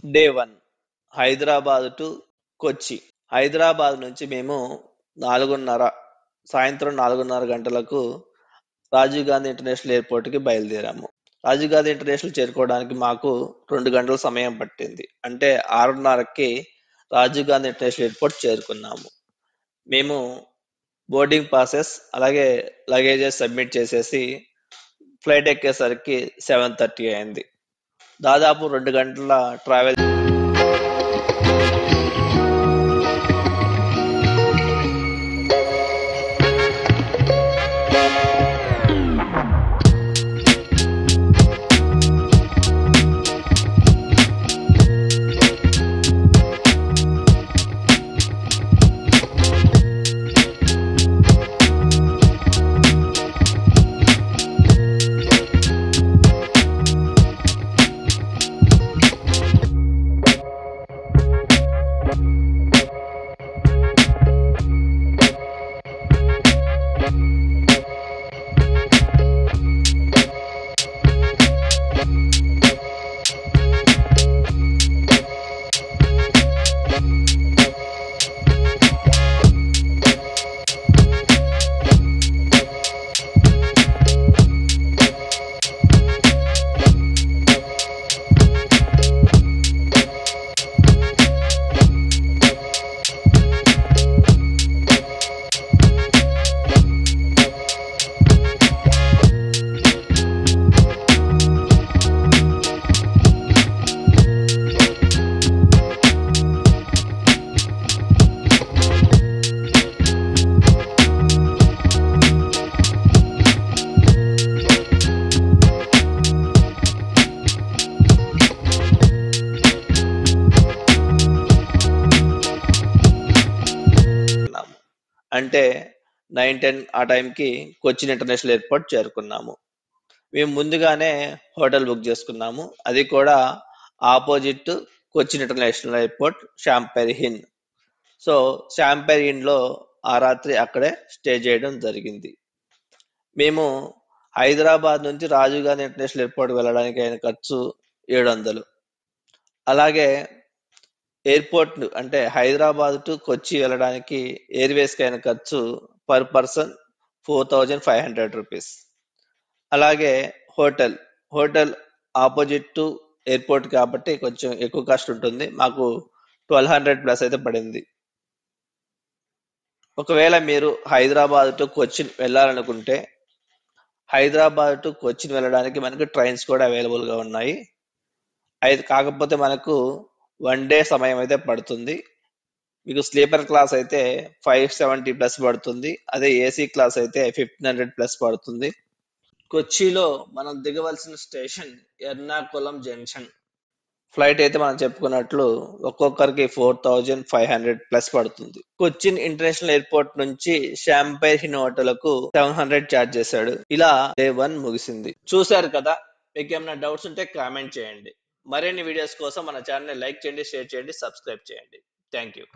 Day 1 Hyderabad to కొచ్చి. హైదరాబాద్ నుంచి మేము 4:30 సాయంత్రం 4:30 గంటలకు రాజీవ్ గాంధీ ఇంటర్నేషనల్ ఎయిర్పోర్ట్ కి బయలుదేరాము. రాజీవ్ గాంధీ ఇంటర్నేషనల్ చేరుకోవడానికి మాకు 2 గంటల సమయం పట్టింది. అంటే 6:30కి రాజీవ్ గాంధీ ఇంటర్నేషనల్ ఎయిర్పోర్ట్ చేరుకున్నాము. మేము బోర్డింగ్ పాసెస్ అలాగే లగేజెస్ సబ్మిట్ చేసేసి ఫ్లైట్ ఎక్కేసరికి 7:30 అయింది. దాదాపు 2 గంటల ట్రావెల్ అంటే 9-10 ఆ టైంకి కొచ్చిన్ ఇంటర్నేషనల్ ఎయిర్పోర్ట్ చేరుకున్నాము. మేము ముందుగానే హోటల్ బుక్ చేసుకున్నాము. అది కూడా ఆపోజిట్ కొచ్చిన్ ఇంటర్నేషనల్ ఎయిర్పోర్ట్ షాంపైర్ హిన్. సో షాంపైర్ హిన్ లో ఆ రాత్రి అక్కడే స్టే చేయడం జరిగింది. మేము హైదరాబాద్ నుంచి రాజీవ్ గాంధీ ఇంటర్నేషనల్ ఎయిర్పోర్ట్ వెళ్ళడానికి అయిన ఖర్చు 700. అలాగే ఎయిర్పోర్ట్ అంటే హైదరాబాద్ టు కొచ్చి వెళ్ళడానికి ఎయిర్వేస్ కి అయిన ఖర్చు పర్ పర్సన్ 4500 రూపీస్. అలాగే హోటల్ ఆపోజిట్ టు ఎయిర్పోర్ట్ కాబట్టి కొంచెం ఎక్కువ కాస్ట్ ఉంటుంది. మాకు 1200 ప్లస్ అయితే పడింది. ఒకవేళ మీరు హైదరాబాద్ టు కొచ్చిన్ వెళ్ళాలనుకుంటే హైదరాబాద్ టు కొచ్చిన్ వెళ్ళడానికి మనకు ట్రైన్స్ కూడా అవైలబుల్ గా ఉన్నాయి. అయితే కాకపోతే మనకు 1 డే సమయం అయితే పడుతుంది. మీకు స్లీపర్ క్లాస్ అయితే 570 ప్లస్ పడుతుంది. అదే ఏసీ క్లాస్ అయితే 1500 ప్లస్ పడుతుంది. కొచ్చిలో మనం దిగవలసిన స్టేషన్ ఎర్నాకుళం జంక్షన్. ఫ్లైట్ అయితే మనం చెప్పుకున్నట్లు ఒక్కొక్కరికి 4500 ప్లస్ పడుతుంది. కొచ్చిన్ ఇంటర్నేషనల్ ఎయిర్పోర్ట్ నుంచి షాంపైర్ హిన్ హోటల్కు 700 ఛార్జ్ చేశాడు. ఇలా డే 1 ముగిసింది. చూశారు కదా, మీకు ఏమైనా డౌట్స్ ఉంటే కామెంట్ చేయండి. మరిన్ని వీడియోస్ కోసం మన ఛానల్ లైక్ చేయండి, షేర్ చేయండి, సబ్స్క్రైబ్ చేయండి. Thank you.